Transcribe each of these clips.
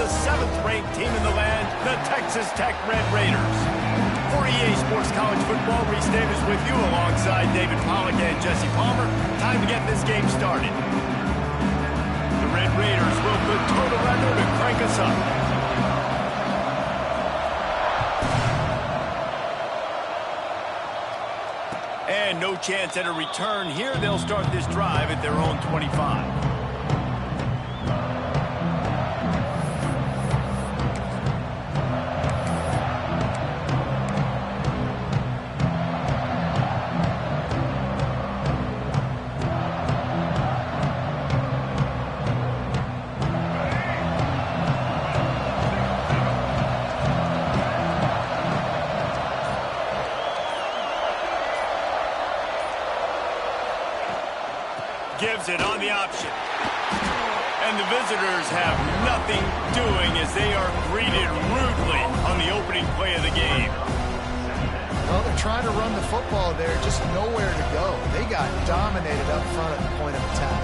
the 7th-ranked team in the land, the Texas Tech Red Raiders. For EA Sports College Football, Reese Davis with you alongside David Pollack and Jesse Palmer. Time to get this game started. The Red Raiders will put total weather to crank us up. And no chance at a return here. They'll start this drive at their own 25. Gives it on the option. And the visitors have nothing doing as they are greeted rudely on the opening play of the game. Well, they're trying to run the football there, just nowhere to go. They got dominated up front at the point of attack.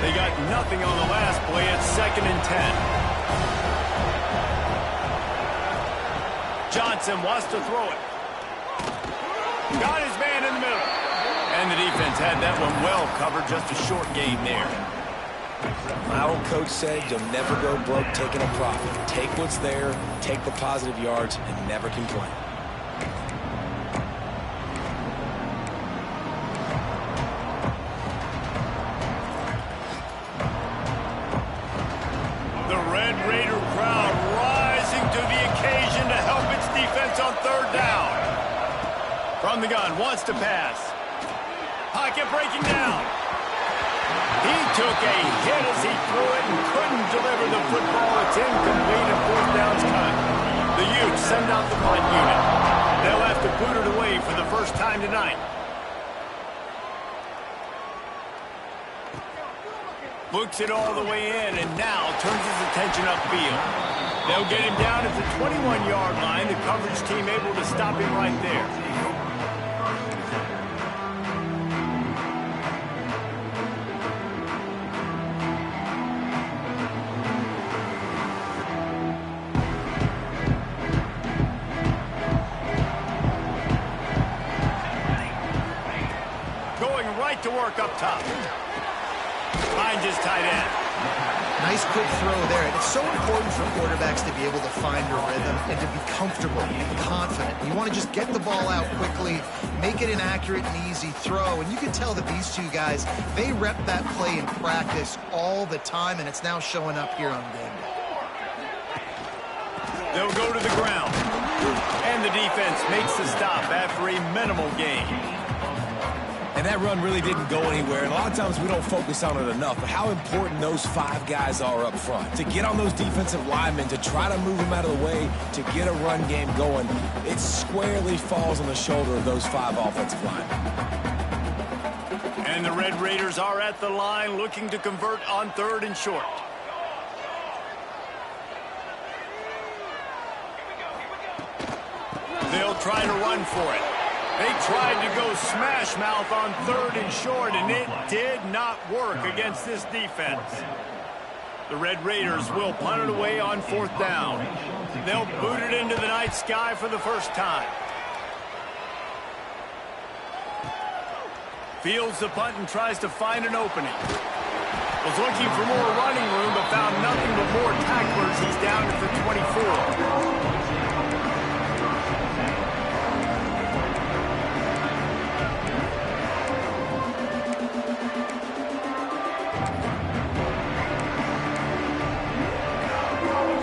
They got nothing on the last play. It's 2nd and 10. Johnson wants to throw it. Got his man in the middle. And the defense had that one well covered. Just a short gain there. My old coach said you'll never go broke taking a profit. Take what's there, take the positive yards, and never complain. The Red Raider crowd rising to the occasion to help its defense on 3rd down. From the gun, wants to pass. Pocket breaking down. He took a hit as he threw it and couldn't deliver the football. It's incomplete and 4th down's cut. The Utes send out the punt unit. They'll have to boot it away for the first time tonight. Looks it all the way in and now turns his attention upfield. They'll get him down at the 21-yard line. The coverage team able to stop him right there. Going right to work up top. Finds his tight end. Nice quick throw there. It's so important for quarterbacks to be able to find a rhythm and to be comfortable and confident. You want to just get the ball out quickly, make it an accurate and easy throw. And you can tell that these two guys, they rep that play in practice all the time, and it's now showing up here on game day. They'll go to the ground. And the defense makes the stop after a minimal gain. And that run really didn't go anywhere. And a lot of times we don't focus on it enough, but how important those 5 guys are up front. To get on those defensive linemen, to try to move them out of the way, to get a run game going, it squarely falls on the shoulder of those 5 offensive linemen. And the Red Raiders are at the line looking to convert on 3rd and short. They'll try to run for it. They tried to go smash mouth on 3rd and short, and it did not work against this defense. The Red Raiders will punt it away on 4th down. They'll boot it into the night sky for the first time. Fields the punt and tries to find an opening. Was looking for more running room, but found nothing but more tacklers. He's down at the 24.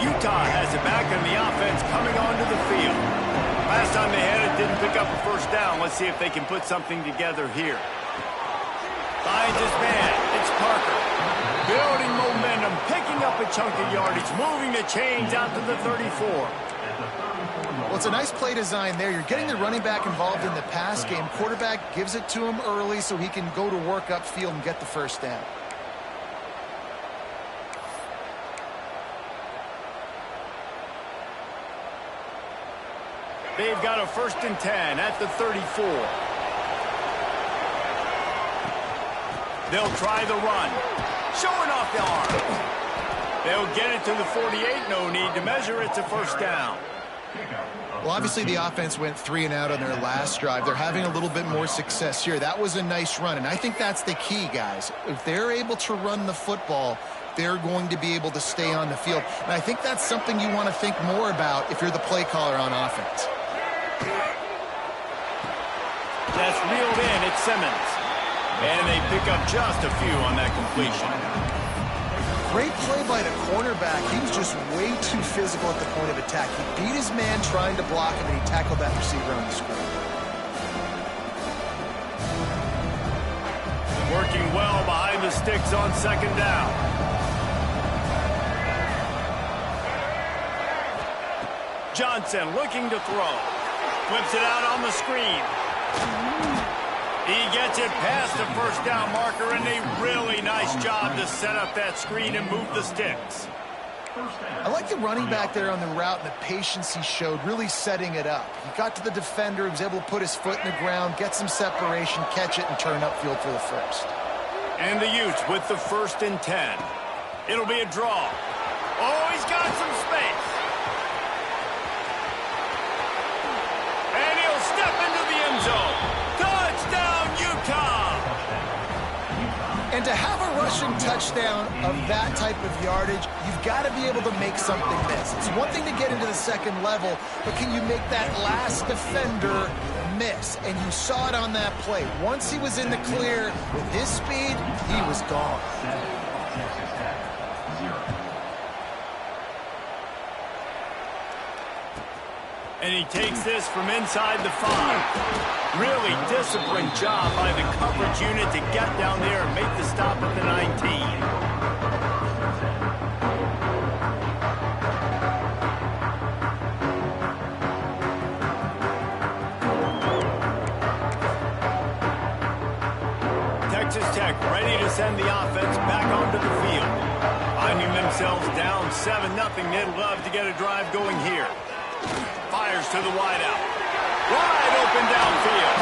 Utah has it back and the offense coming onto the field. Last time they had it, didn't pick up a 1st down. Let's see if they can put something together here. Finds his man. It's Parker. Building momentum, picking up a chunk of yardage, moving the chains out to the 34. Well, it's a nice play design there. You're getting the running back involved in the pass game. Quarterback gives it to him early so he can go to work upfield and get the 1st down. They've got a 1st and 10 at the 34. They'll try the run. Showing off the arm. They'll get it to the 48. No need to measure. It's a first down. Well, obviously the offense went 3 and out on their last drive. They're having a little bit more success here. That was a nice run, and I think that's the key, guys. If they're able to run the football, they're going to be able to stay on the field. And I think that's something you want to think more about if you're the play caller on offense. That's reeled in. It's Simmons. And they pick up just a few on that completion. Great play by the cornerback. He was just way too physical at the point of attack. He beat his man trying to block him, and he tackled that receiver on the screen. Working well behind the sticks on second down. Johnson looking to throw. Flips it out on the screen. He gets it past the first down marker, and a really nice job to set up that screen and move the sticks. I like the running back there on the route and the patience he showed, really setting it up. He got to the defender, he was able to put his foot in the ground, get some separation, catch it, and turn upfield for the first. And the Utes with the 1st and 10. It'll be a draw. Oh, he's got some space. And he'll step into the end zone. Touchdown, Utah! And to have a rushing touchdown of that type of yardage, you've got to be able to make something miss. It's one thing to get into the second level, but can you make that last defender miss? And you saw it on that play. Once he was in the clear with his speed, he was gone. And he takes this from inside the 5. Really disciplined job by the coverage unit to get down there and make the stop at the 19. Texas Tech ready to send the offense back onto the field. Finding themselves down 7-0, they'd love to get a drive going here. Fires to the wideout. Wide open downfield.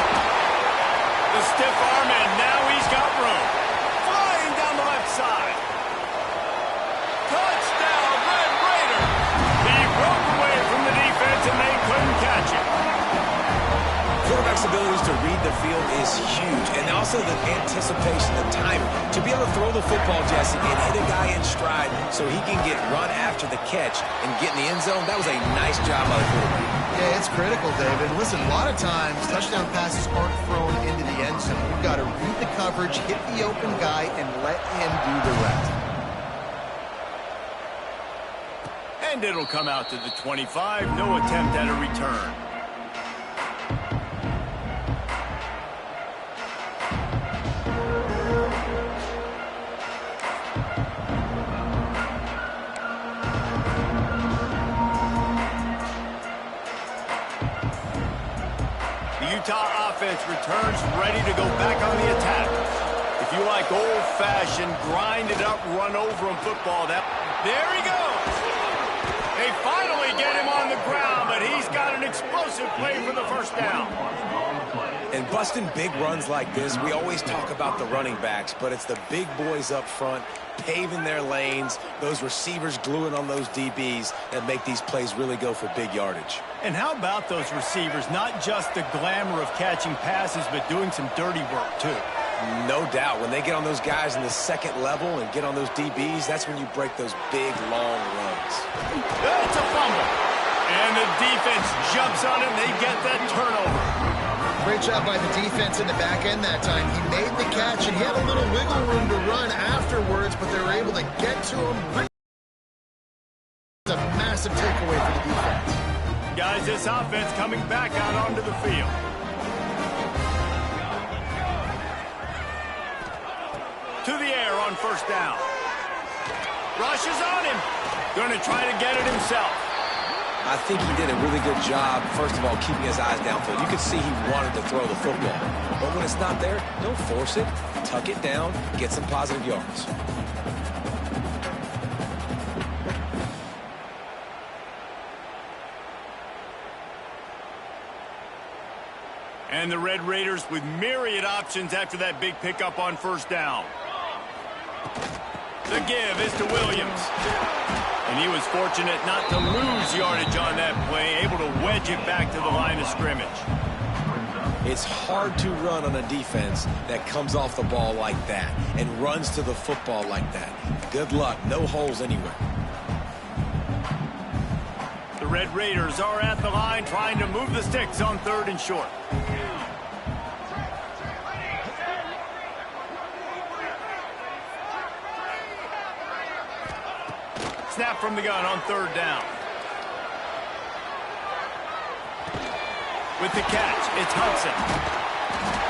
The stiff arm, and now he's got room. Flying down the left side. Touchdown, Red Raiders. He broke away from the defense, and they couldn't catch it. Quarterback's abilities to read the field is huge, and also the anticipation, the timing. To be able to throw the football, Jesse, and hit a guy in stride so he can get run after the catch and get in the end zone, that was a nice job by the quarterback. Yeah, it's critical, David. Listen, a lot of times, touchdown passes aren't thrown into the end zone. You've got to read the coverage, hit the open guy, and let him do the rest. And it'll come out to the 25. No attempt at a return. Utah offense returns ready to go back on the attack. If you like old-fashioned, grind-it-up, run-over-him football, there he goes. They finally get him on the ground, but he's got an explosive play for the first down. And busting big runs like this, we always talk about the running backs, but it's the big boys up front, paving their lanes, those receivers gluing on those DBs that make these plays really go for big yardage. And how about those receivers? Not just the glamour of catching passes, but doing some dirty work, too. No doubt. When they get on those guys in the second level and get on those DBs, that's when you break those big, long runs. That's a fumble. And the defense jumps on it, and they get that turnover. Great job by the defense in the back end that time. He made the catch, and he had a little wiggle room to run afterwards, but they were able to get to him. It's a massive takeaway for the defense. Guys, this offense coming back out onto the field. To the air on first down. Rushes on him. Going to try to get it himself. I think he did a really good job, first of all, keeping his eyes downfield. You could see he wanted to throw the football. But when it's not there, don't force it. Tuck it down, get some positive yards. And the Red Raiders with myriad options after that big pickup on first down. The give is to Williams. And he was fortunate not to lose yardage on that play, able to wedge it back to the line of scrimmage. It's hard to run on a defense that comes off the ball like that and runs to the football like that. Good luck. No holes anywhere. The Red Raiders are at the line trying to move the sticks on 3rd and short. Snap from the gun on 3rd down. With the catch, it's Hudson.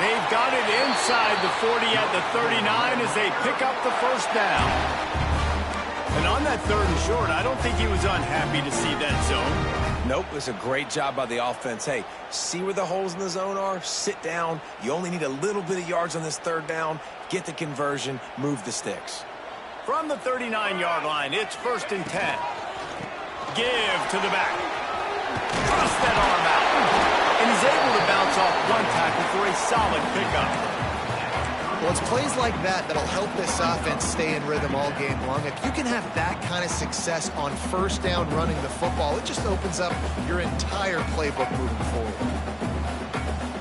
They've got it inside the 40 at the 39 as they pick up the first down. And on that 3rd and short, I don't think he was unhappy to see that zone. Nope, it's a great job by the offense. Hey, see where the holes in the zone are? Sit down. You only need a little bit of yards on this 3rd down. Get the conversion. Move the sticks. From the 39-yard line, it's 1st and 10. Give to the back. Thrust that arm out. And he's able to bounce off one tackle for a solid pickup. Well, it's plays like that that'll help this offense stay in rhythm all game long. If you can have that kind of success on first down running the football, it just opens up your entire playbook moving forward.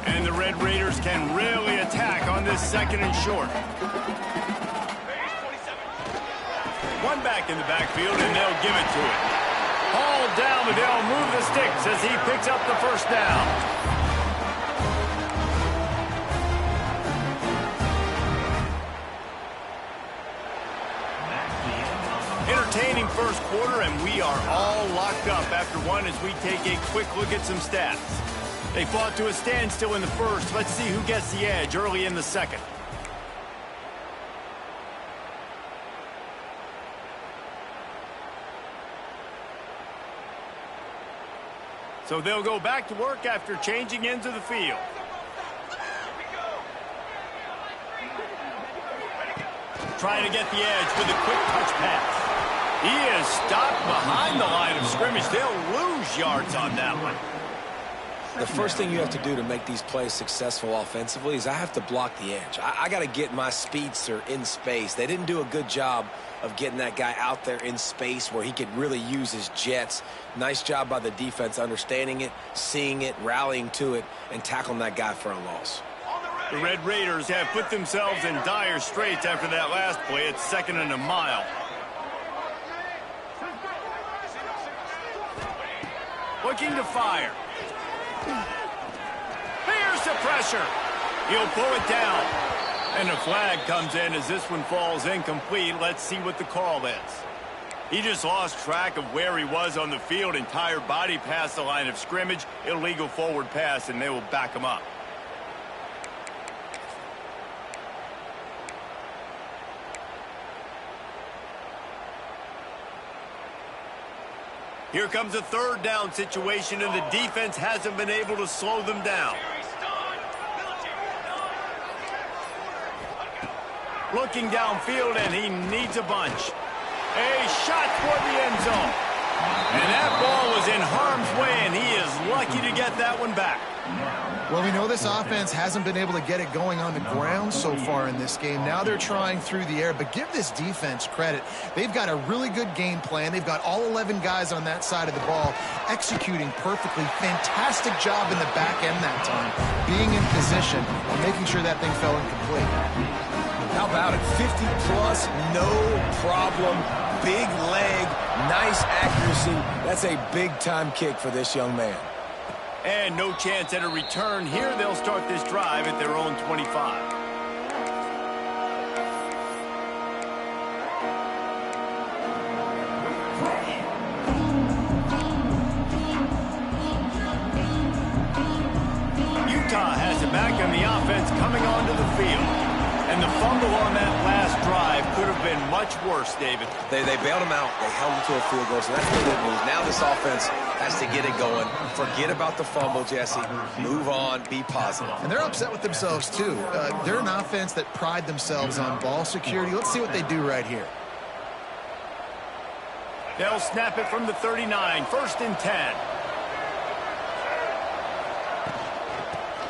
And the Red Raiders can really attack on this 2nd and short. One back in the backfield, and they'll give it to it. Hauled down, but they'll move the sticks as he picks up the first down. Entertaining first quarter, and we are all locked up after one as we take a quick look at some stats. They fought to a standstill in the first. Let's see who gets the edge early in the second. So they'll go back to work after changing into the field. Trying to get the edge with a quick touch pass. He is stopped behind the line of scrimmage. They'll lose yards on that one. The first thing you have to do to make these plays successful offensively is I have to block the edge. I got to get my speedster in space. They didn't do a good job of getting that guy out there in space where he could really use his jets. Nice job by the defense understanding it, seeing it, rallying to it, and tackling that guy for a loss. The Red Raiders have put themselves in dire straits after that last play. It's 2nd and a mile. Looking to fire. Here's the pressure. He'll pull it down. And a flag comes in as this one falls incomplete. Let's see what the call is. He just lost track of where he was on the field. Entire body past the line of scrimmage. Illegal forward pass, and they will back him up. Here comes a 3rd down situation, and the defense hasn't been able to slow them down. Looking downfield, and he needs a bunch. A shot toward the end zone. And that ball was in harm's way, and he is lucky to get that one back. Well, we know this offense hasn't been able to get it going on the ground so far in this game. Now they're trying through the air, but give this defense credit. They've got a really good game plan. They've got all 11 guys on that side of the ball executing perfectly. Fantastic job in the back end that time, being in position and making sure that thing fell incomplete. How about it? 50-plus, no problem. Big leg, nice accuracy. That's a big-time kick for this young man. And no chance at a return here. They'll start this drive at their own 25. Utah has it back, and the offense coming onto the field. And the fumble on that last drive could have been much worse, David. They bailed him out. They held him to a field goal, so that's the good news. Now this offense has to get it going. Forget about the fumble, Jesse. Move on. Be positive. And they're upset with themselves, too. They're an offense that pride themselves on ball security. Let's see what they do right here. They'll snap it from the 39. 1st and 10.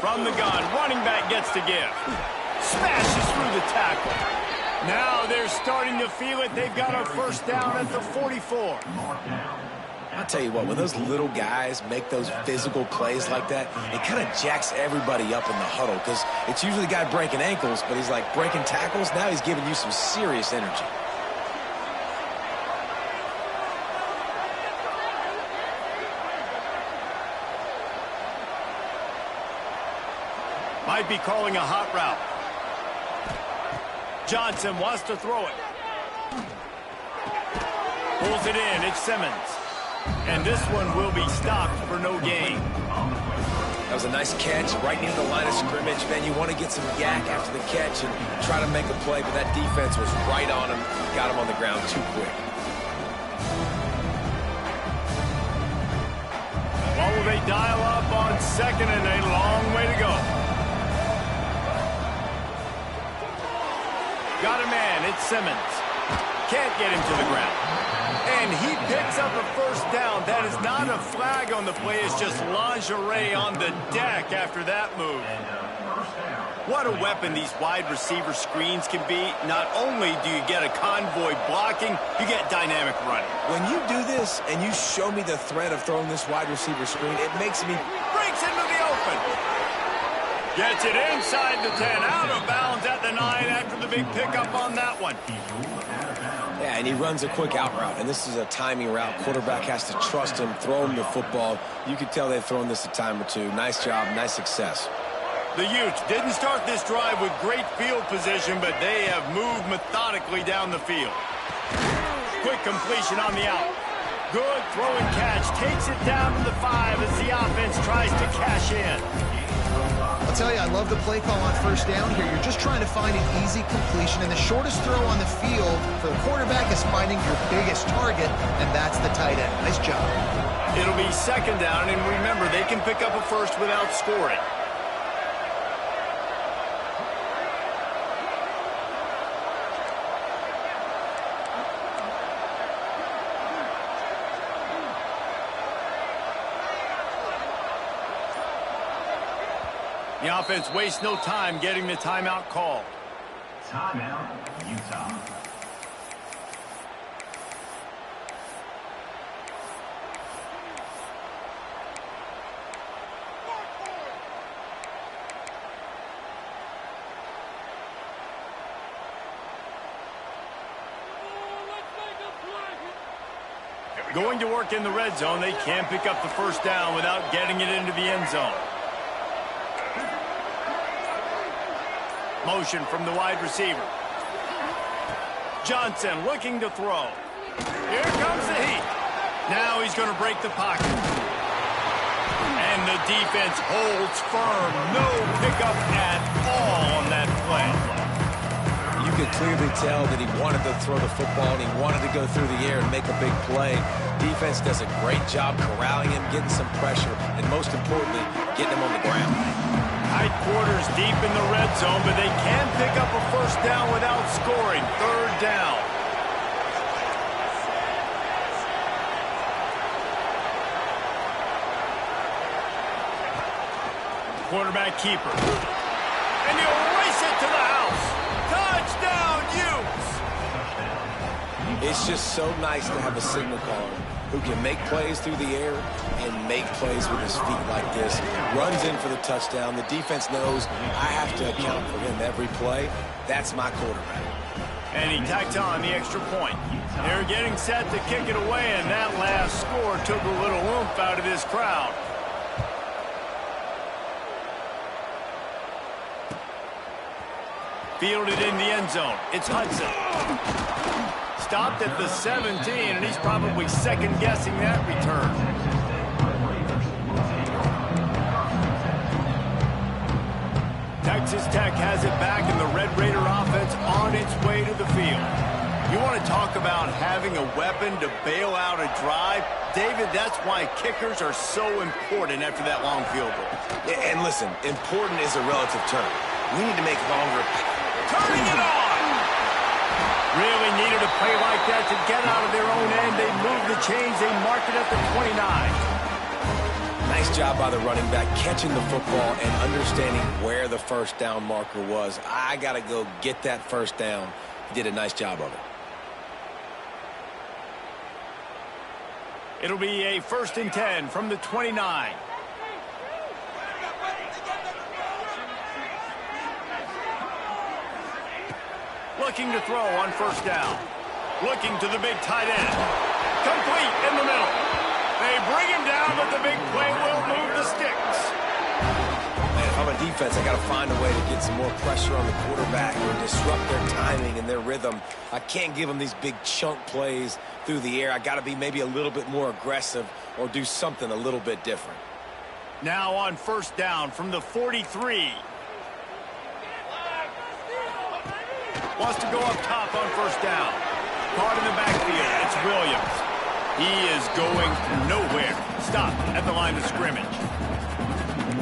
From the gun, running back gets to give. Smashes through the tackle. Now they're starting to feel it. They've got a first down at the 44. I'll tell you what, when those little guys make those physical plays like that, it kind of jacks everybody up in the huddle because it's usually the guy breaking ankles, but he's like breaking tackles. Now he's giving you some serious energy. Might be calling a hot route. Johnson wants to throw it. Pulls it in. It's Simmons. And this one will be stopped for no gain. That was a nice catch right near the line of scrimmage. Man, you want to get some yak after the catch and try to make a play, but that defense was right on him. Got him on the ground too quick. Well, will they dial up on second and a long way to go? Got a man. It's Simmons. Can't get him to the ground. And he picks up a first down. That is not a flag on the play. It's just lingerie on the deck after that move. What a weapon these wide receiver screens can be. Not only do you get a convoy blocking, you get dynamic running. When you do this and you show me the threat of throwing this wide receiver screen, it makes me... Breaks into the open. Gets it inside the 10. Out of bounds at the 9 after the big pickup on that one. Yeah, and he runs a quick out route, and this is a timing route. Quarterback has to trust him, throw him the football. You could tell they've thrown this a time or two. Nice job, nice success. The Utes didn't start this drive with great field position, but they have moved methodically down the field. Quick completion on the out. Good throw and catch. Takes it down to the 5 as the offense tries to cash in. I'll tell you, I love the play call on first down here. You're just trying to find an easy completion, and the shortest throw on the field for the quarterback is finding your biggest target, and that's the tight end. Nice job. It'll be second down, and remember, they can pick up a first without scoring. The offense wastes no time getting the timeout call. Timeout, Utah. Going to work in the red zone. They can't pick up the first down without getting it into the end zone. Motion from the wide receiver. Johnson looking to throw. Here comes the heat. Now he's going to break the pocket. And the defense holds firm. No pickup at all on that play. You could clearly tell that he wanted to throw the football and he wanted to go through the air and make a big play. Defense does a great job corralling him, getting some pressure, and most importantly, getting him on the ground. Tight quarters deep in the red zone, but they can pick up a first down without scoring. Third down. Quarterback keeper. And he'll race it to the house. Touchdown, Utes! It's just so nice to have a signal caller who can make plays through the air and make plays with his feet like this. Runs in for the touchdown. The defense knows I have to account for him every play. That's my quarterback. And he tacked on the extra point. They're getting set to kick it away, and that last score took a little oomph out of this crowd. Fielded in the end zone. It's Hudson. Stopped at the 17, and he's probably second-guessing that return. Texas Tech has it back, and the Red Raider offense on its way to the field. You want to talk about having a weapon to bail out a drive? David, that's why kickers are so important after that long field goal. Yeah, and listen, important is a relative term. We need to make longer. Turning it on! Really needed a play like that to get out of their own end. They moved the chains. They marked it at the 29. Nice Nice job by the running back, catching the football and understanding where the first down marker was. I got to go get that first down. He did a nice job of it. It'll be a 1st and 10 from the 29. Looking to throw on 1st down. Looking to the big tight end. Complete in the middle. They bring him down, but the big play will move the sticks. Man, if I'm a defense, I got to find a way to get some more pressure on the quarterback or disrupt their timing and their rhythm. I can't give them these big chunk plays through the air. I got to be maybe a little bit more aggressive or do something a little bit different. Now on 1st down from the 43. Wants to go up top on 1st down. Caught in the backfield. It's Williams. He is going nowhere. Stop at the line of scrimmage.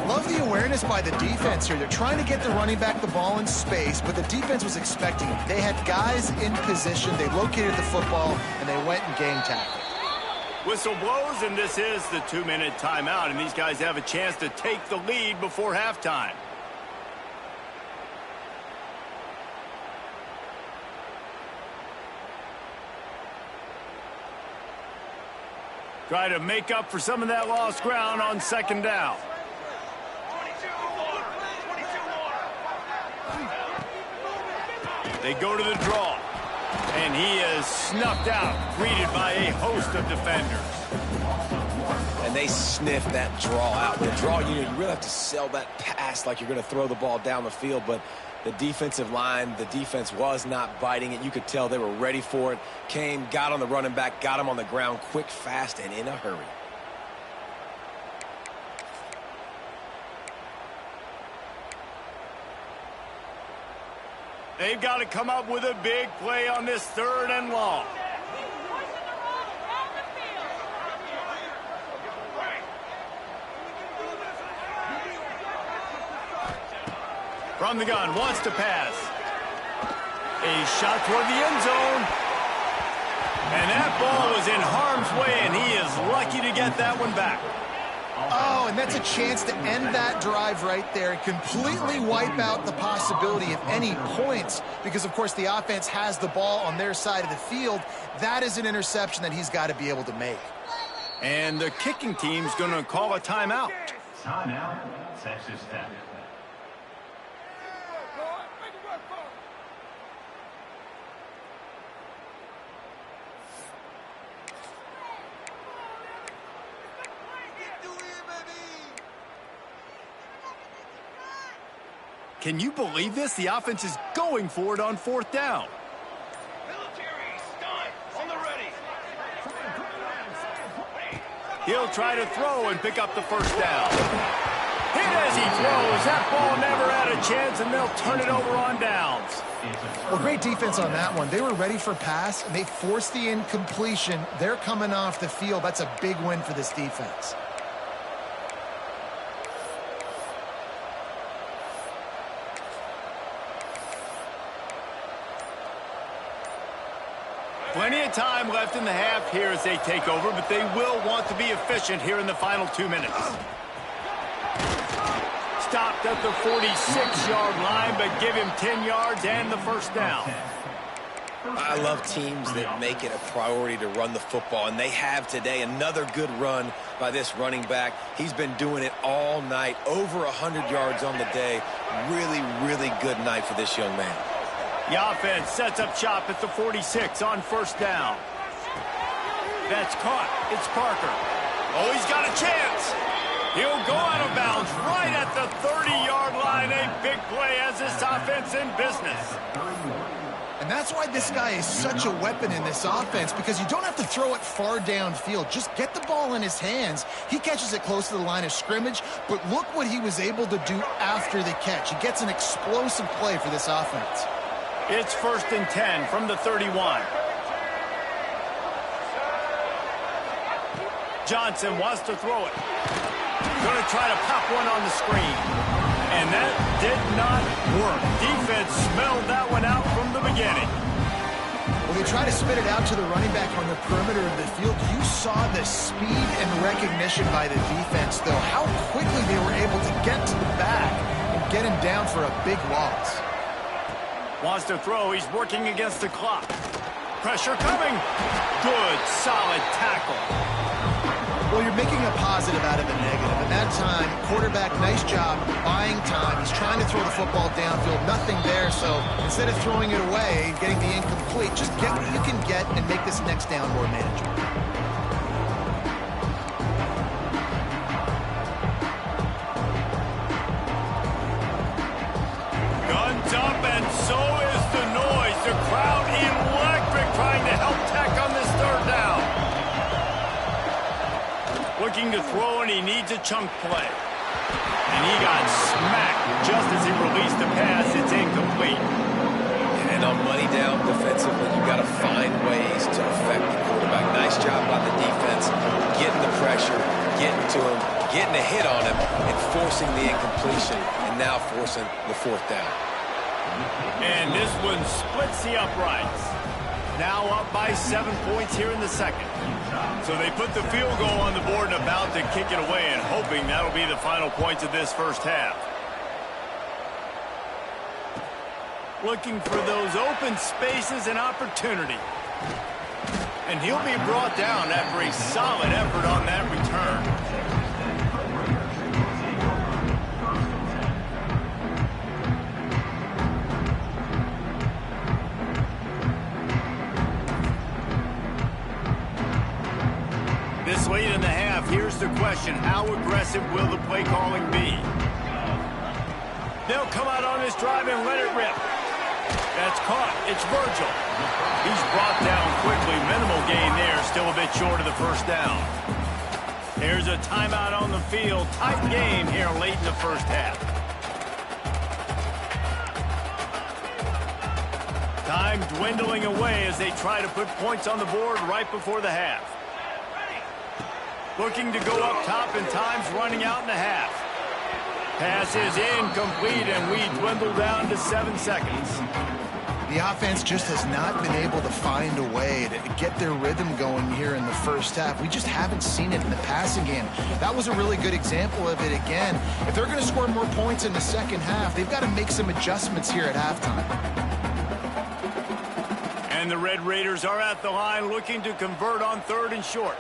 Love the awareness by the defense here. They're trying to get the running back the ball in space, but the defense was expecting it. They had guys in position. They located the football, and they went and gang tackled. Whistle blows, and this is the 2-minute timeout, and these guys have a chance to take the lead before halftime. Try to make up for some of that lost ground on 2nd down. They go to the draw, and he is snuffed out, greeted by a host of defenders. And they sniff that draw out. The draw unit, you really have to sell that pass like you're going to throw the ball down the field, but the defensive line, the defense was not biting it. You could tell they were ready for it. Came, got on the running back, got him on the ground quick, fast, and in a hurry. They've got to come up with a big play on this 3rd and long. From the gun, wants to pass. A shot toward the end zone. And that ball was in harm's way, and he is lucky to get that one back. Oh, and that's a chance to end that drive right there and completely wipe out the possibility of any points because, of course, the offense has the ball on their side of the field. That is an interception that he's got to be able to make. And the kicking team's going to call a timeout. Timeout, Texas Tech. Can you believe this? The offense is going for it on 4th down. Military, start on the ready. He'll try to throw and pick up the 1st down. Hit as he throws. That ball never had a chance, and they'll turn it over on downs. Well, great defense on that one. They were ready for pass, and they forced the incompletion. They're coming off the field. That's a big win for this defense. Plenty of time left in the half here as they take over, but they will want to be efficient here in the final 2 minutes. Stopped at the 46-yard line, but give him 10 yards and the 1st down. I love teams that make it a priority to run the football, and they have today. Another good run by this running back. He's been doing it all night, over 100 yards on the day. Really, really good night for this young man. The offense sets up shop at the 46 on 1st down. That's caught. It's Parker. Oh, he's got a chance. He'll go out of bounds right at the 30-yard line. A big play as this offense in business. And that's why this guy is such a weapon in this offense, because you don't have to throw it far downfield. Just get the ball in his hands. He catches it close to the line of scrimmage, but look what he was able to do after the catch. He gets an explosive play for this offense. It's 1st and 10 from the 31. Johnson wants to throw it. Going to try to pop one on the screen. And that did not work. Defense smelled that one out from the beginning. When they try to spit it out to the running back on the perimeter of the field, you saw the speed and recognition by the defense, though, how quickly they were able to get to the back and get him down for a big loss. Wants to throw. He's working against the clock. Pressure coming. Good, solid tackle. Well, you're making a positive out of a negative. And that time, quarterback, nice job buying time. He's trying to throw the football downfield. Nothing there, so instead of throwing it away, getting the incomplete, just get what you can get and make this next down more manageable. Guns up, and so is the noise. The crowd electric, trying to help tack on this third down. Looking to throw, and he needs a chunk play. And he got smacked just as he released the pass. It's incomplete. And on money down defensively, you got to find ways to affect the quarterback. Nice job by the defense, getting the pressure, getting to him, getting a hit on him, and forcing the incompletion, and now forcing the fourth down. And this one splits the uprights. Now up by 7 points here in the second. So they put the field goal on the board and about to kick it away, and hoping that'll be the final points of this first half. Looking for those open spaces and opportunity. And he'll be brought down after a solid effort on that return. This late in the half, here's the question: how aggressive will the play calling be? They'll come out on this drive and let it rip. That's caught. It's Virgil. He's brought down quickly. Minimal gain there. Still a bit short of the first down. Here's a timeout on the field. Tight game here late in the first half. Time dwindling away as they try to put points on the board right before the half. Looking to go up top, and time's running out in the half. Pass is incomplete, and we dwindle down to 7 seconds. The offense just has not been able to find a way to get their rhythm going here in the first half. We just haven't seen it in the passing game. That was a really good example of it again. If they're going to score more points in the second half, they've got to make some adjustments here at halftime. And the Red Raiders are at the line looking to convert on 3rd and short.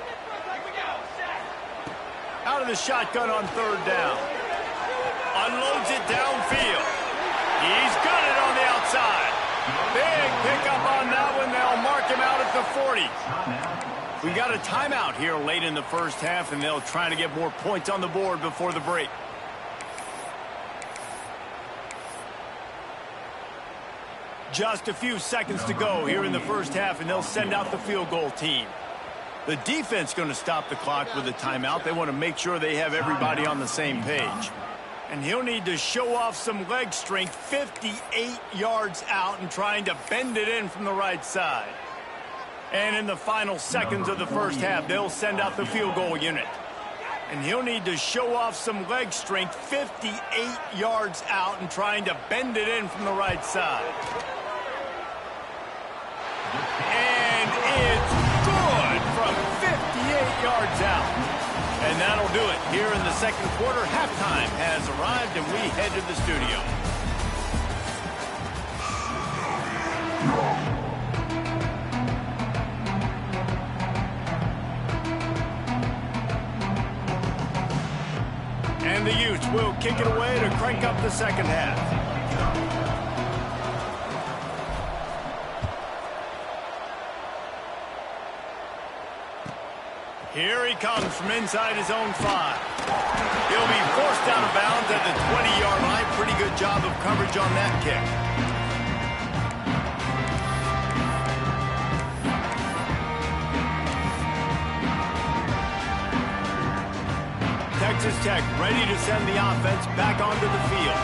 Out of the shotgun on 3rd down. Unloads it downfield. He's got it on the outside. Big pickup on that one. They'll mark him out at the 40. We got a timeout here late in the first half, and they'll try to get more points on the board before the break. Just a few seconds to go here in the first half, and they'll send out the field goal team. The defense going to stop the clock with a timeout. They want to make sure they have everybody on the same page. And he'll need to show off some leg strength 58 yards out and trying to bend it in from the right side. And in the final seconds of the first half, they'll send out the field goal unit. And he'll need to show off some leg strength 58 yards out and trying to bend it in from the right side. And it's good from 58 yards out. And that'll do it here in the second quarter. Halftime has arrived, and we head to the studio. And the Utes will kick it away to crank up the second half. Here he comes from inside his own 5. He'll be forced out of bounds at the 20-yard line. Pretty good job of coverage on that kick. Texas Texas Tech ready to send the offense back onto the field.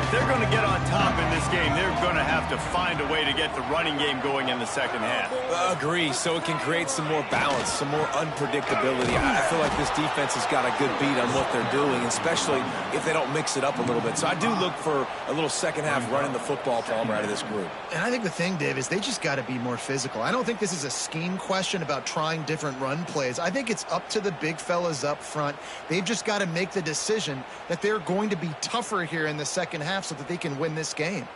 If they're going to get on top in this game, they're going to have to find a way to get the running game going in the second half. Agree, so it can create some more balance, some more unpredictability. I feel like this defense has got a good beat on what they're doing, especially if they don't mix it up a little bit. So I do look for a little second half running the football Palmer out of this group. And I think the thing, Dave, is they just got to be more physical. I don't think this is a scheme question about trying different run plays. I think it's up to the big fellas up front. They've just got to make the decision that they're going to be tougher here in the second half so that they can win this game.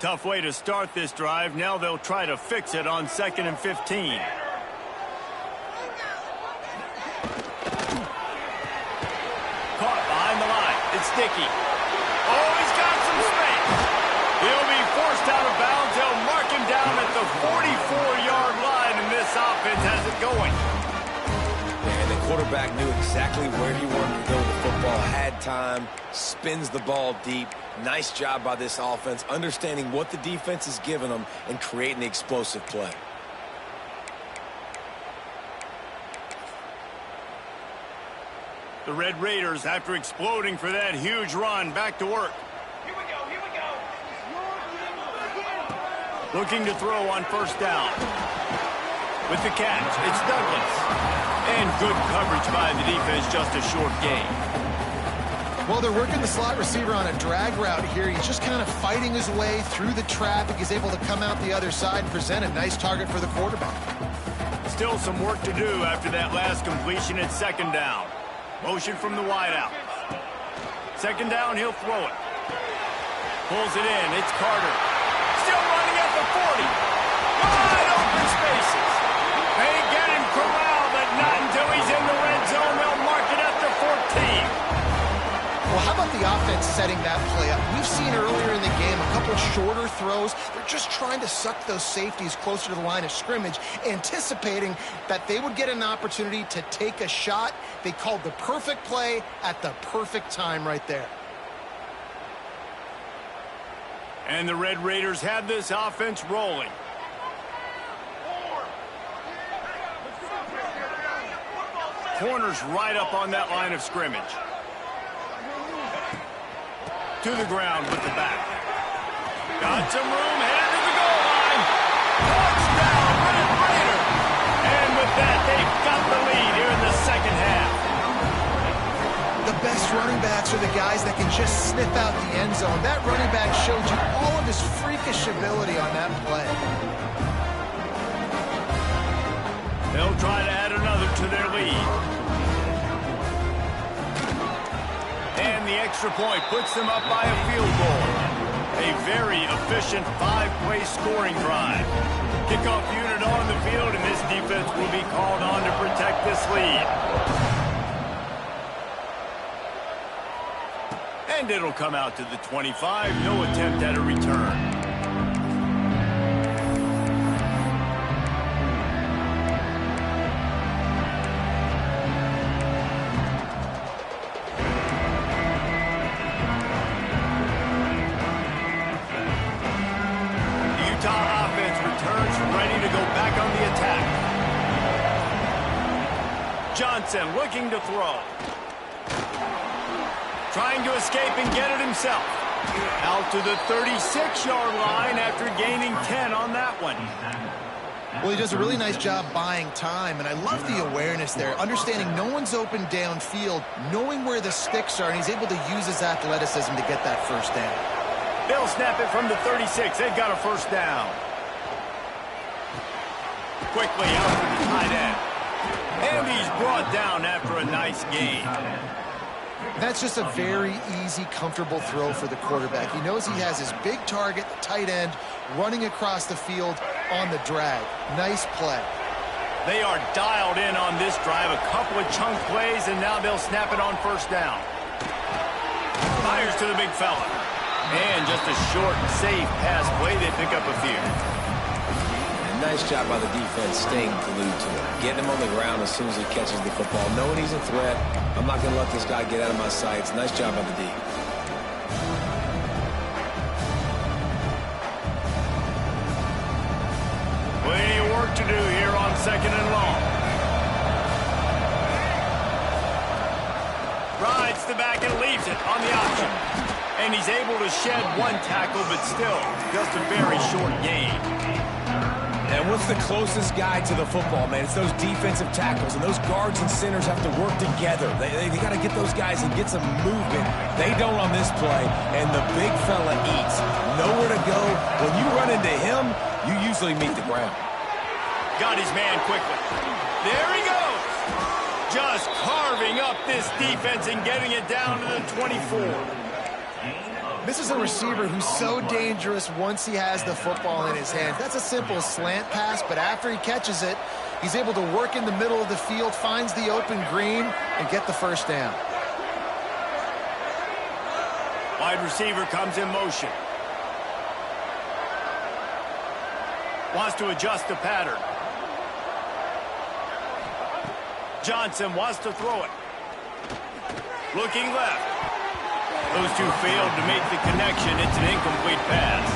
Tough way to start this drive. Now they'll try to fix it on 2nd and 15. Caught behind the line. It's Dickey. Oh, he's got some space. He'll be forced out of bounds. They'll mark him down at the 44-yard line, and this offense has it going. And the quarterback knew exactly where he wanted to go with the football, had time, spins the ball deep. Nice job by this offense, understanding what the defense is giving them and creating the explosive play. The Red Raiders, after exploding for that huge run, back to work. Here we go, here we go. Looking to throw on first down. With the catch, it's Douglas. And good coverage by the defense, just a short gain. Well, they're working the slot receiver on a drag route here. He's just kind of fighting his way through the traffic. He's able to come out the other side and present a nice target for the quarterback. Still some work to do after that last completion at second down. Motion from the wideout. Second down, he'll throw it. Pulls it in. It's Carter. Still running at the 40. Wide open spaces. They get him corralled, but not until he's in the red zone. They'll mark it at the 14. Well, how about the offense setting that play up? We've seen earlier in the game a couple shorter throws. They're just trying to suck those safeties closer to the line of scrimmage, anticipating that they would get an opportunity to take a shot. They called the perfect play at the perfect time right there. And the Red Raiders have this offense rolling. Corners right up on that line of scrimmage. To the ground with the back. Got some room, headed to the goal line. Touchdown, Red Raider. And with that, they've got the lead here in the second half. The best running backs are the guys that can just sniff out the end zone. That running back showed you all of his freakish ability on that play. They'll try to add another to their lead. And the extra point puts them up by a field goal. A very efficient 5-play scoring drive. Kickoff unit on the field, and this defense will be called on to protect this lead. And it'll come out to the 25. No attempt at a return. Johnson looking to throw. Trying to escape and get it himself. Out to the 36-yard line after gaining 10 on that one. Well, he does a really nice job buying time, and I love the awareness there, understanding no one's open downfield, knowing where the sticks are, and he's able to use his athleticism to get that first down. They'll snap it from the 36. They've got a first down. Quickly out to the tight end. And he's brought down after a nice gain. That's just a very easy, comfortable throw for the quarterback. He knows he has his big target, the tight end, running across the field on the drag. Nice play. They are dialed in on this drive. A couple of chunk plays, and now they'll snap it on first down. Fires to the big fella. And just a short, safe pass play. They pick up a few. Nice job by the defense staying glued to him. Getting him on the ground as soon as he catches the football. Knowing he's a threat, I'm not going to let this guy get out of my sights. Nice job by the D. Plenty of work to do here on second and long. Rides the back and leaves it on the option. And he's able to shed one tackle, but still, just a very short gain. And what's the closest guy to the football, man? It's those defensive tackles, and those guards and centers have to work together. They got to get those guys and get some movement. They don't on this play, and the big fella eats. Nowhere to go. When you run into him, you usually meet the ground. Got his man quickly. There he goes. Just carving up this defense and getting it down to the 24. This is a receiver who's so dangerous once he has the football in his hands. That's a simple slant pass, but after he catches it, he's able to work in the middle of the field, finds the open green, and get the first down. Wide receiver comes in motion. Wants to adjust the pattern. Johnson wants to throw it. Looking left. Those two failed to make the connection. It's an incomplete pass.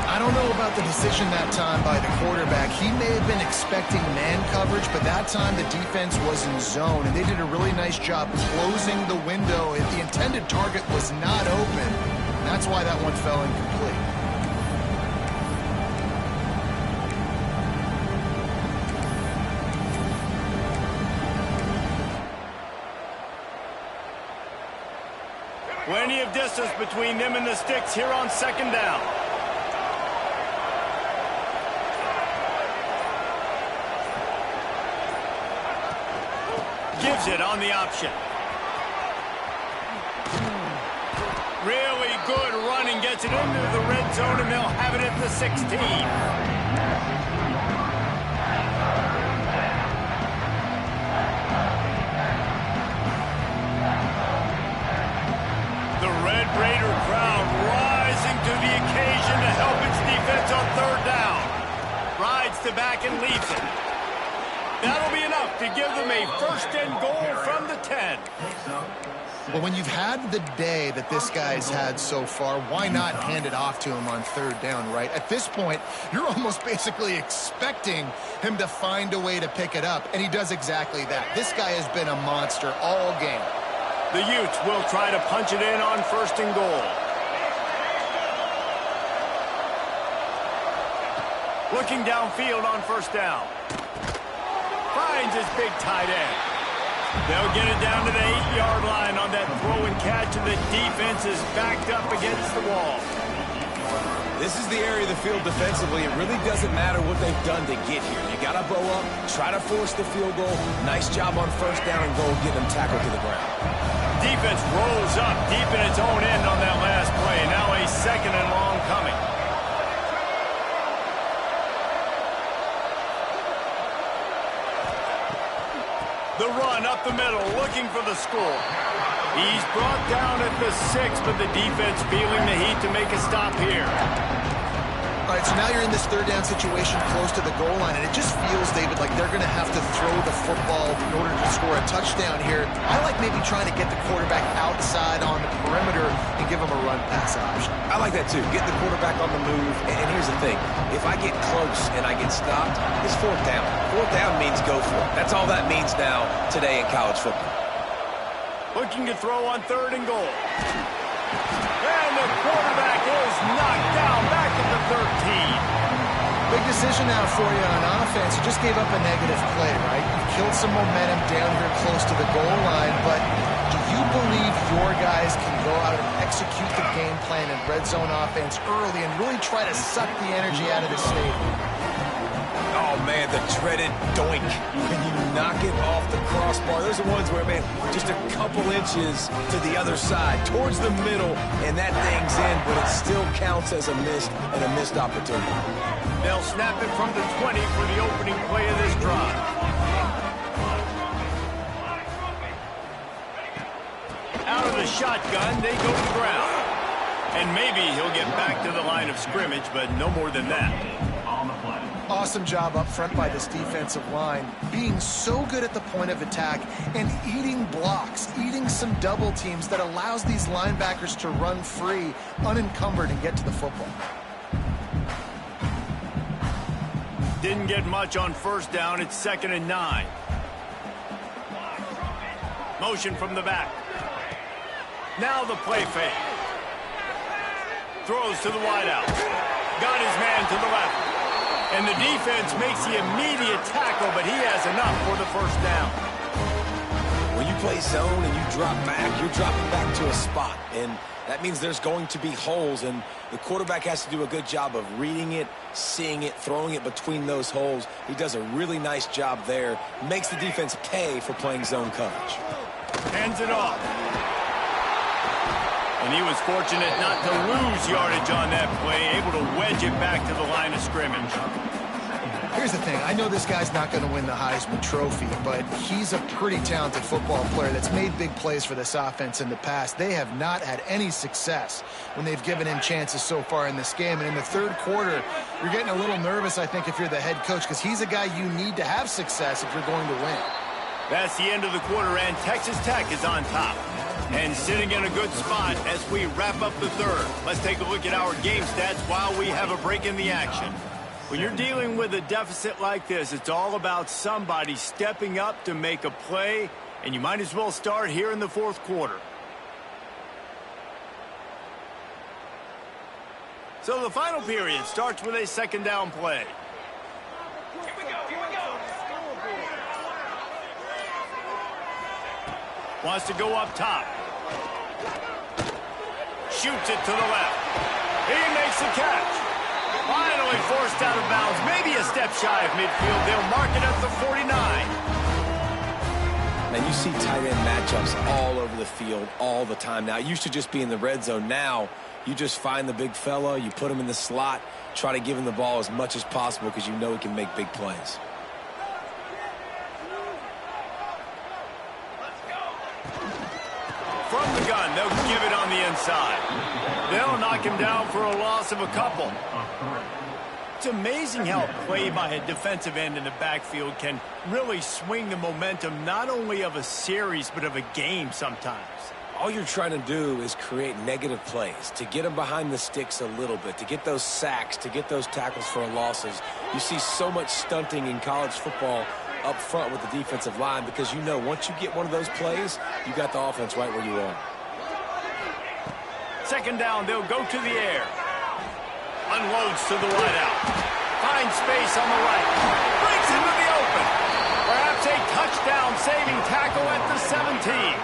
I don't know about the decision that time by the quarterback. He may have been expecting man coverage, but that time the defense was in zone, and they did a really nice job closing the window. If the intended target was not open, that's why that one fell incomplete. Plenty of distance between them and the sticks here on second down. Gives it on the option. Really good running, gets it into the red zone, and they'll have it at the 16. Raider crowd rising to the occasion to help its defense on third down. Rides the back and leaves it. That'll be enough to give them a first and goal from the 10. Well, when you've had the day that this guy's had so far, why not hand it off to him on third down, right? At this point, you're almost basically expecting him to find a way to pick it up, and he does exactly that. This guy has been a monster all game. The Utes will try to punch it in on first and goal. Looking downfield on first down. Finds his big tight end. They'll get it down to the 8-yard line on that throw and catch, and the defense is backed up against the wall. This is the area of the field defensively. It really doesn't matter what they've done to get here. You got to bow up, try to force the field goal. Nice job on first down and goal, getting them tackled to the ground. Defense rolls up deep in its own end on that last play. Now a second and long coming. The run up the middle, looking for the score. He's brought down at the 6, but the defense feeling the heat to make a stop here. All right, so now you're in this third down situation close to the goal line, and it just feels, David, like they're going to have to throw the football in order to score a touchdown here. I like maybe trying to get the quarterback outside on the perimeter and give him a run-pass option. I like that, too. Get the quarterback on the move. And here's the thing. If I get close and I get stopped, it's fourth down. Fourth down means go for it. That's all that means now today in college football. Looking to throw on third and goal. And the quarterback is knocked down back at the 13. Big decision now for you on offense. You just gave up a negative play, right? You've killed some momentum down here close to the goal line, but do you believe your guys can go out and execute the game plan in red zone offense early and really try to suck the energy out of the stadium? Oh, man, the dreaded doink. When you knock it off the crossbar, those are ones where, man, just a couple inches to the other side, towards the middle, and that thing's in, but it still counts as a missed opportunity. They'll snap it from the 20 for the opening play of this drive. Out of the shotgun, they go to the ground. And maybe he'll get back to the line of scrimmage, but no more than that. Awesome job up front by this defensive line, being so good at the point of attack and eating blocks, eating some double teams that allows these linebackers to run free, unencumbered, and get to the football. Didn't get much on first down. It's 2nd and 9. Motion from the back. Now the play fake. Throws to the wideout. Got his man to the left. And the defense makes the immediate tackle, but he has enough for the first down. When you play zone and you drop back, you're dropping back to a spot. And that means there's going to be holes, and the quarterback has to do a good job of reading it, seeing it, throwing it between those holes. He does a really nice job there. Makes the defense pay for playing zone coverage. Hands it off. And he was fortunate not to lose yardage on that play, able to wedge it back to the line of scrimmage. Here's the thing. I know this guy's not going to win the Heisman Trophy, but he's a pretty talented football player that's made big plays for this offense in the past. They have not had any success when they've given him chances so far in this game. And in the third quarter, you're getting a little nervous, I think, if you're the head coach, because he's a guy you need to have success if you're going to win. That's the end of the quarter, and Texas Tech is on top. And sitting in a good spot as we wrap up the third. Let's take a look at our game stats while we have a break in the action. When you're dealing with a deficit like this, it's all about somebody stepping up to make a play, and you might as well start here in the fourth quarter. So the final period starts with a 2nd down play. Here we go, here we go. Wants to go up top. Shoots it to the left. He makes the catch. Finally forced out of bounds. Maybe a step shy of midfield. They'll mark it at the 49. Now, you see tight end matchups all over the field all the time. Now, it used to just be in the red zone. Now, you just find the big fella, you put him in the slot, try to give him the ball as much as possible because you know he can make big plays. From the gun, they'll give it on the inside. They'll knock him down for a loss of a couple. It's amazing how a play by a defensive end in the backfield can really swing the momentum not only of a series but of a game sometimes. All you're trying to do is create negative plays, to get them behind the sticks a little bit, to get those sacks, to get those tackles for losses. You see so much stunting in college football up front with the defensive line because you know once you get one of those plays, you got the offense right where you are. 2nd down, they'll go to the air. Unloads to the wideout. Finds space on the right. Breaks into the open. Perhaps a touchdown-saving tackle at the 17.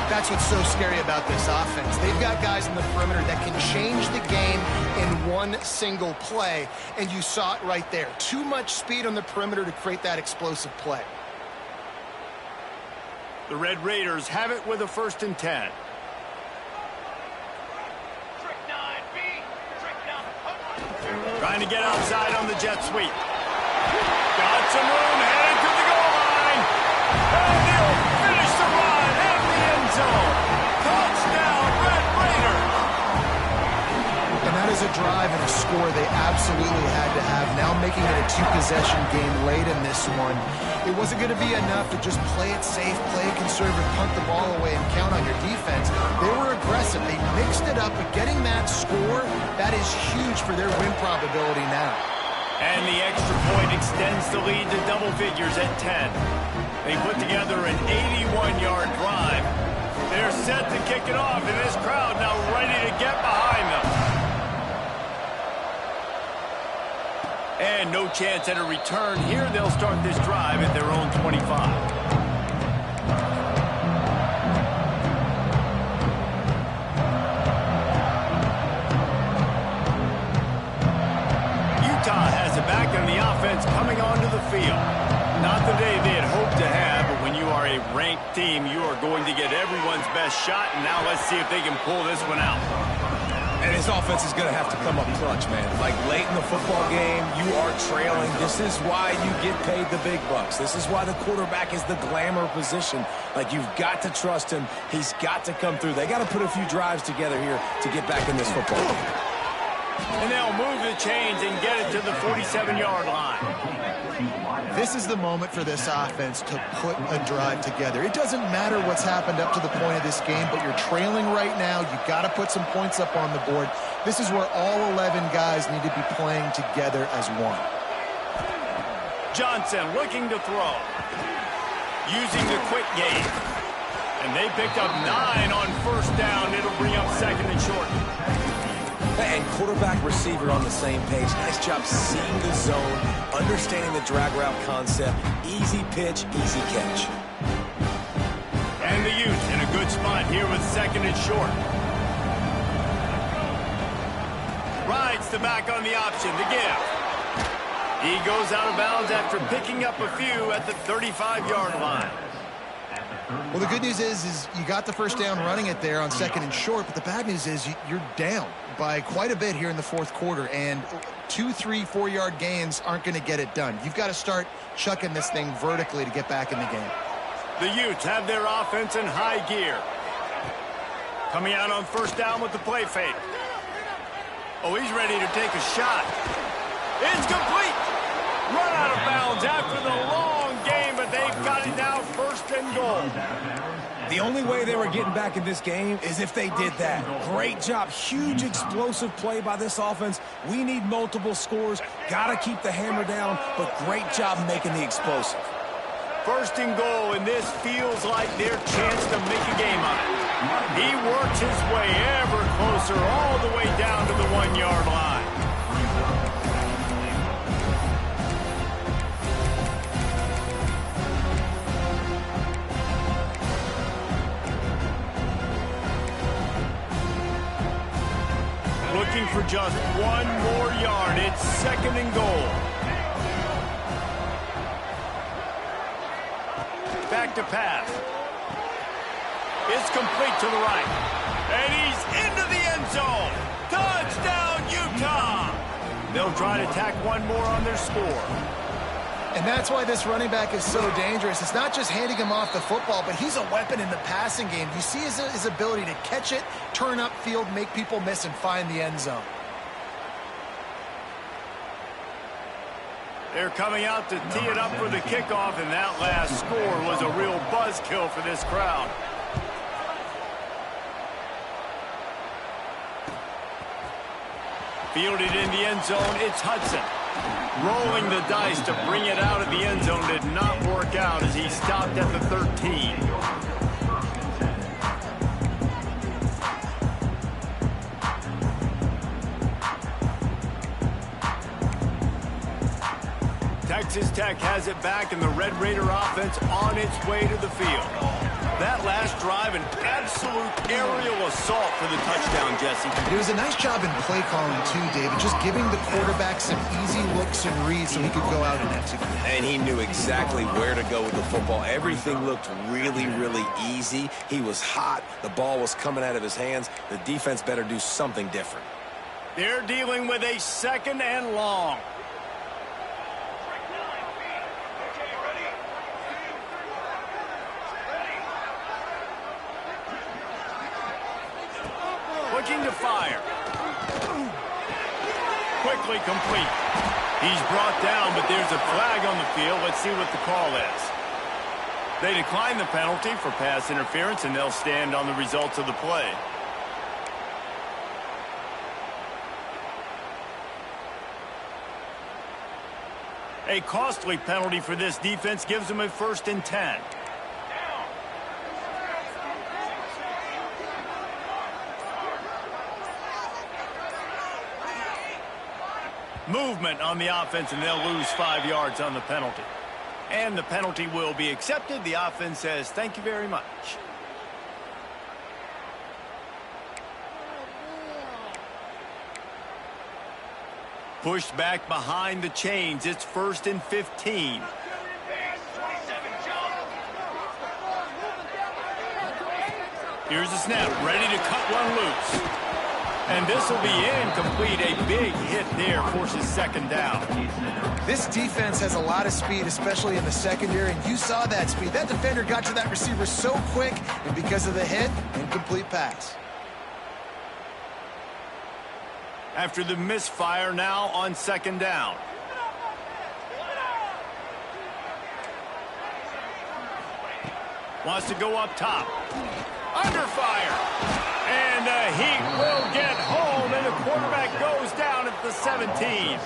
That's what's so scary about this offense. They've got guys in the perimeter that can change the game in one single play, and you saw it right there. Too much speed on the perimeter to create that explosive play. The Red Raiders have it with a 1st and 10. Trying to get outside on the jet sweep. Got some room, headed to the goal line. And they'll finish the run at the end zone. Touchdown, Red Raiders. And that is a drive and a score they absolutely had to have. Now making it a 2-possession game late in this one. It wasn't going to be enough to just play it safe, play it conservative, punt the ball away, and count on your defense. They were aggressive. They mixed it up, but getting that score, that is huge for their win probability now. And the extra point extends the lead to double figures at 10. They put together an 81-yard drive. They're set to kick it off, and this crowd now ready to get behind them. And no chance at a return here. They'll start this drive at their own 25. Utah has it back on the offense coming onto the field. Not the day they had hoped to have, but when you are a ranked team, you are going to get everyone's best shot. And now let's see if they can pull this one out. And his offense is going to have to come up clutch, man. Like late in the football game, you are trailing. This is why you get paid the big bucks. This is why the quarterback is the glamour position. Like you've got to trust him. He's got to come through. They got to put a few drives together here to get back in this football game. And they'll move the chains and get it to the 47-yard line. This is the moment for this offense to put a drive together. It doesn't matter what's happened up to the point of this game, but you're trailing right now. You've got to put some points up on the board. This is where all 11 guys need to be playing together as one. Johnson looking to throw. Using the quick game. And they picked up 9 on first down. It'll bring up second and short. And quarterback receiver on the same page. Nice job seeing the zone, understanding the drag route concept. Easy pitch, easy catch. And the youth in a good spot here with second and short. Rides the back on the option to give. He goes out of bounds after picking up a few at the 35-yard line. Well, the good news is you got the first down running it there on second and short, but the bad news is you're down by quite a bit here in the fourth quarter, and 2, 3, 4-yard gains aren't going to get it done. You've got to start chucking this thing vertically to get back in the game. The Utes have their offense in high gear. Coming out on first down with the play fake. Oh, he's ready to take a shot. It's complete. Run out of bounds after the long game, but they've got it now first and goal. The only way they were getting back in this game is if they did that. Great job. Huge explosive play by this offense. We need multiple scores. Got to keep the hammer down, but great job making the explosive. First and goal, and this feels like their chance to make a game of it. He works his way ever closer all the way down to the 1-yard line. Looking for just 1 more yard. It's second and goal. Back to pass. It's complete to the right. And he's into the end zone. Touchdown, Utah! They'll try to tack 1 more on their score. And that's why this running back is so dangerous. It's not just handing him off the football, but he's a weapon in the passing game. You see his ability to catch it, turn upfield, make people miss, and find the end zone. They're coming out to tee it up for the kickoff, and that last score was a real buzzkill for this crowd. Fielded in the end zone, it's Hudson. Rolling the dice to bring it out of the end zone did not work out as he stopped at the 13. Texas Tech has it back, and the Red Raider offense on its way to the field. That last drive, an absolute aerial assault for the touchdown, Jesse. It was a nice job in play calling, too, David, just giving the quarterback some easy looks and reads so he could go out and execute. And he knew exactly where to go with the football. Everything looked really, really easy. He was hot. The ball was coming out of his hands. The defense better do something different. They're dealing with a second and long. Looking to fire. Quickly complete. He's brought down, but there's a flag on the field. Let's see what the call is. They decline the penalty for pass interference, and they'll stand on the results of the play. A costly penalty for this defense gives them a 1st and 10. Movement on the offense, and they'll lose 5 yards on the penalty. And the penalty will be accepted. The offense says, thank you very much. Pushed back behind the chains. It's 1st and 15. Here's the snap, ready to cut one loose. And this will be incomplete. A big hit there forces second down. This defense has a lot of speed, especially in the secondary, and you saw that speed. That defender got to that receiver so quick, and because of the hit, incomplete pass. After the misfire, now on second down. Wants to go up top. Under fire. And the Heat will get home, and the quarterback goes down at the 17.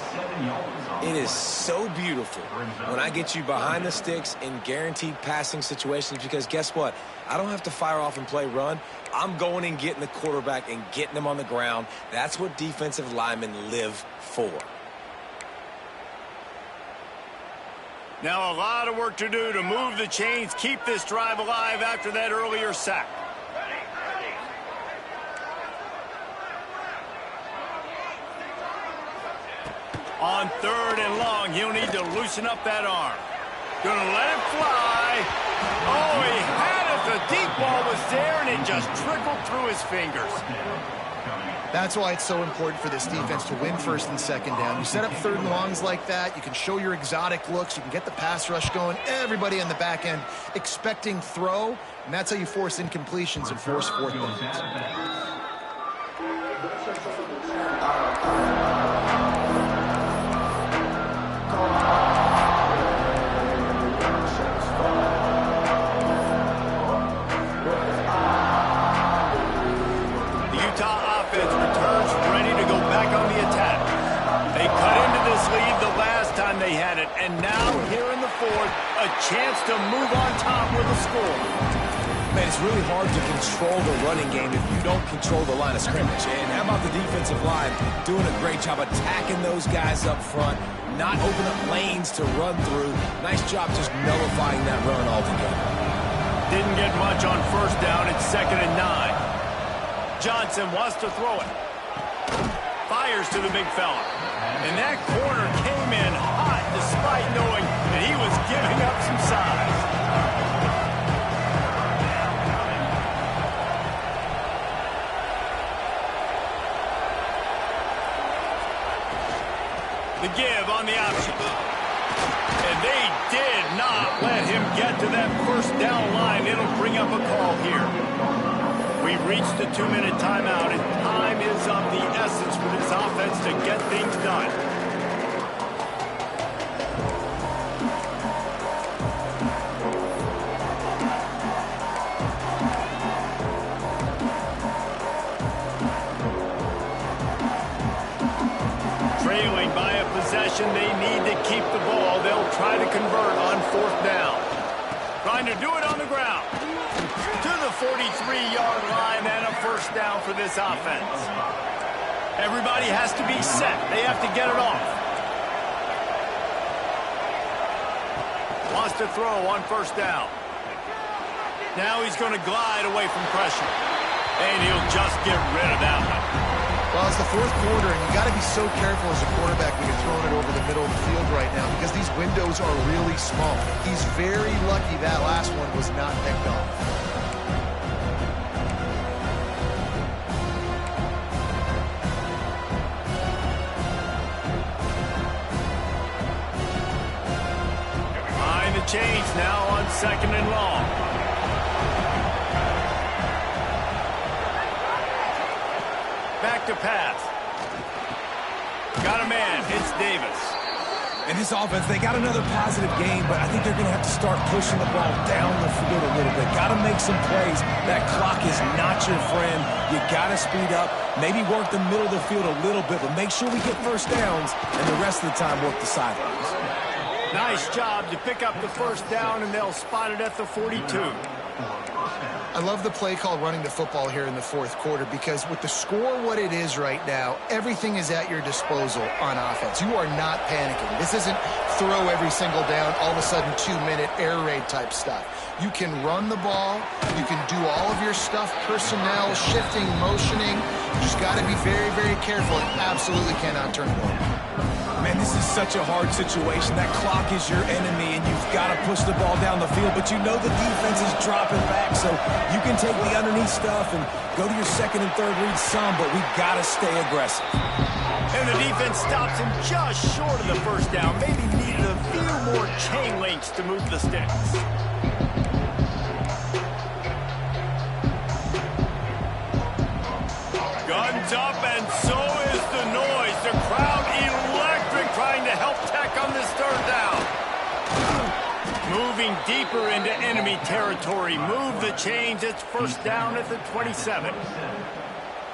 It is so beautiful when I get you behind the sticks in guaranteed passing situations because guess what? I don't have to fire off and play run. I'm going and getting the quarterback and getting him on the ground. That's what defensive linemen live for. Now a lot of work to do to move the chains, keep this drive alive after that earlier sack. On 3rd and long, he'll need to loosen up that arm. Gonna let it fly. Oh, he had it. The deep ball was there, and it just trickled through his fingers. That's why it's so important for this defense to win 1st and 2nd down. You set up 3rd and longs like that, you can show your exotic looks, you can get the pass rush going, everybody on the back end expecting throw, and that's how you force incompletions and force 4th downs. They had it, and now here in the 4th, a chance to move on top with a score. Man, it's really hard to control the running game if you don't control the line of scrimmage. And how about the defensive line doing a great job attacking those guys up front, not open up lanes to run through. Nice job just nullifying that run altogether. Didn't get much on 1st down. It's 2nd and 9. Johnson wants to throw it. Fires to the big fella. And that corner came in hot despite knowing that he was giving up some size. The give on the option. And they did not let him get to that 1st down line. It'll bring up a call here. We've reached the 2-minute timeout, and time is of the essence for this offense to get things done. Trailing by a possession, they need to keep the ball. They'll try to convert on 4th down. Trying to do it on the ground. To the 43-yard line and a 1st down for this offense. Everybody has to be set. They have to get it off. Wants to throw on 1st down. Now he's going to glide away from pressure. And he'll just get rid of that one. Well, it's the 4th quarter, and you got to be so careful as a quarterback when you're throwing it over the middle of the field right now because these windows are really small. He's very lucky that last one was not picked off. Behind the chains now on 2nd and long. Back to pass. Got a man. It's Davis. In this offense, they got another positive game, but I think they're going to have to start pushing the ball down the field a little bit. Got to make some plays. That clock is not your friend. You got to speed up. Maybe work the middle of the field a little bit, but make sure we get 1st downs, and the rest of the time work the sidelines. Nice job to pick up the 1st down, and they'll spot it at the 42. I love the play call running the football here in the 4th quarter because with the score what it is right now, everything is at your disposal on offense. You are not panicking. This isn't throw every single down, all of a sudden 2-minute air raid type stuff. You can run the ball. You can do all of your stuff, personnel, shifting, motioning. You just got to be very, very careful and absolutely cannot turn it over. Man, this is such a hard situation. That clock is your enemy, and you've got to push the ball down the field. But you know the defense is dropping back, so you can take the underneath stuff and go to your 2nd and 3rd read some, but we've got to stay aggressive. And the defense stops him just short of the 1st down. Maybe needed a few more chain links to move the sticks. Guns up, and so is the noise. The crowd electric trying to help Tech on this 3rd down. Moving deeper into enemy territory. Move the chains. It's 1st down at the 27.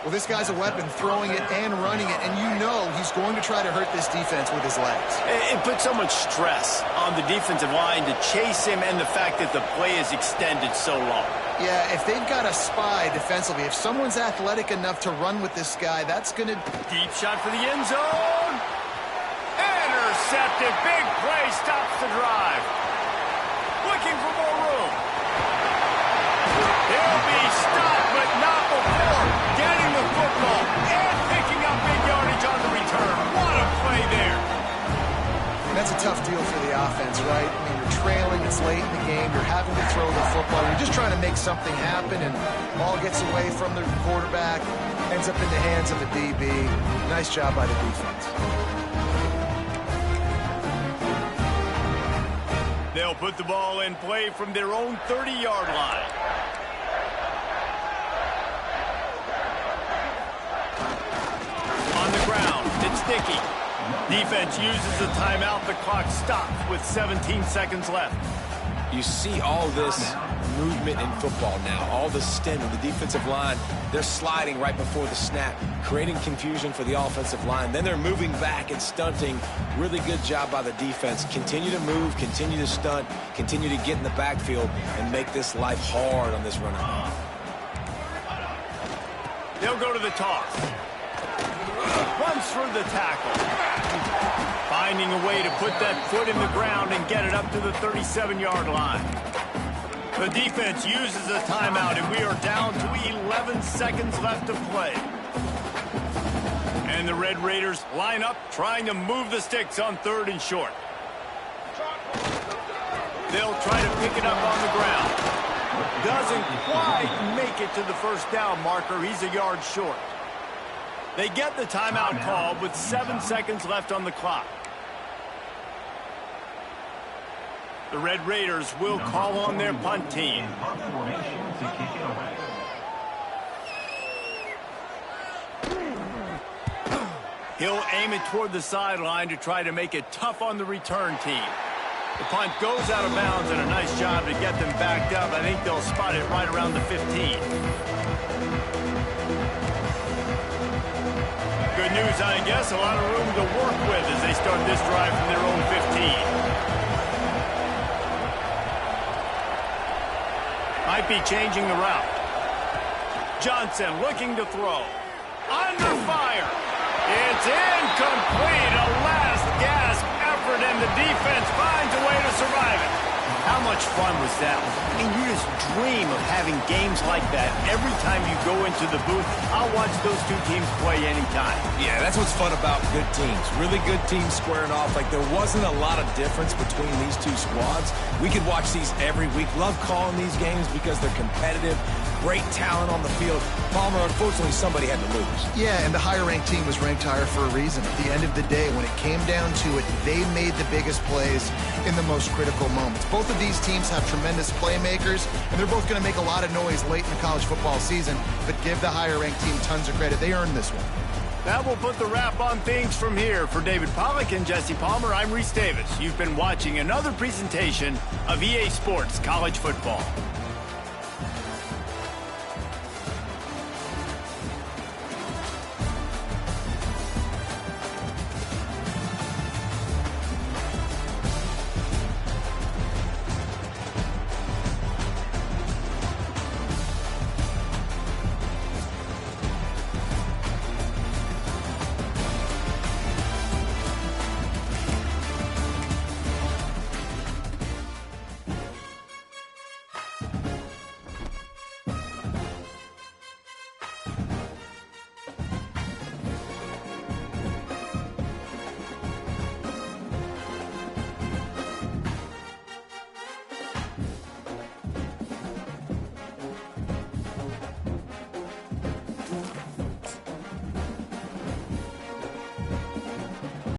Well, this guy's a weapon, throwing it and running it, and you know he's going to try to hurt this defense with his legs. It puts so much stress on the defensive line to chase him and the fact that the play is extended so long. Yeah, if they've got a spy defensively, if someone's athletic enough to run with this guy, that's going to... Deep shot for the end zone. Intercepted. Big play stops the drive. Looking for more room. He'll be stopped, but not before getting the football and picking up big yardage on the return. What a play there. That's a tough deal for the offense, right? I mean, you're trailing, it's late in the game, you're having to throw the football, you're just trying to make something happen, and ball gets away from the quarterback, ends up in the hands of a DB. Nice job by the defense. They'll put the ball in play from their own 30-yard line. On the ground, it's Dickey. Defense uses a timeout. The clock stops with 17 seconds left. You see all this movement in football now, all the stint of the defensive line. They're sliding right before the snap, creating confusion for the offensive line. Then they're moving back and stunting. Really good job by the defense. Continue to move, continue to stunt, continue to get in the backfield and make this life hard on this runner. They'll go to the toss. Runs through the tackle. Finding a way to put that foot in the ground and get it up to the 37-yard line. The defense uses a timeout, and we are down to 11 seconds left to play. And the Red Raiders line up, trying to move the sticks on 3rd and short. They'll try to pick it up on the ground. Doesn't quite make it to the first down marker. He's a yard short. They get the timeout called with 7 seconds left on the clock. The Red Raiders will call on their punt team. He'll aim it toward the sideline to try to make it tough on the return team. The punt goes out of bounds, and a nice job to get them backed up. I think they'll spot it right around the 15. Good news, I guess. A lot of room to work with as they start this drive from their own 15. Might be changing the route. Johnson looking to throw. Under fire. It's incomplete. A last gasp effort, and the defense finds a way to survive it. How much fun was that? I mean, you just dream of having games like that every time you go into the booth. I'll watch those two teams play anytime. Yeah, that's what's fun about good teams. Really good teams squaring off. Like, there wasn't a lot of difference between these two squads. We could watch these every week. Love calling these games because they're competitive. Great talent on the field. Palmer, unfortunately, somebody had to lose. Yeah, and the higher-ranked team was ranked higher for a reason. At the end of the day, when it came down to it, they made the biggest plays in the most critical moments. Both of these teams have tremendous playmakers, and they're both going to make a lot of noise late in the college football season, but give the higher-ranked team tons of credit. They earned this one. That will put the wrap on things from here. For David Pollack and Jesse Palmer, I'm Reese Davis. You've been watching another presentation of EA Sports College Football.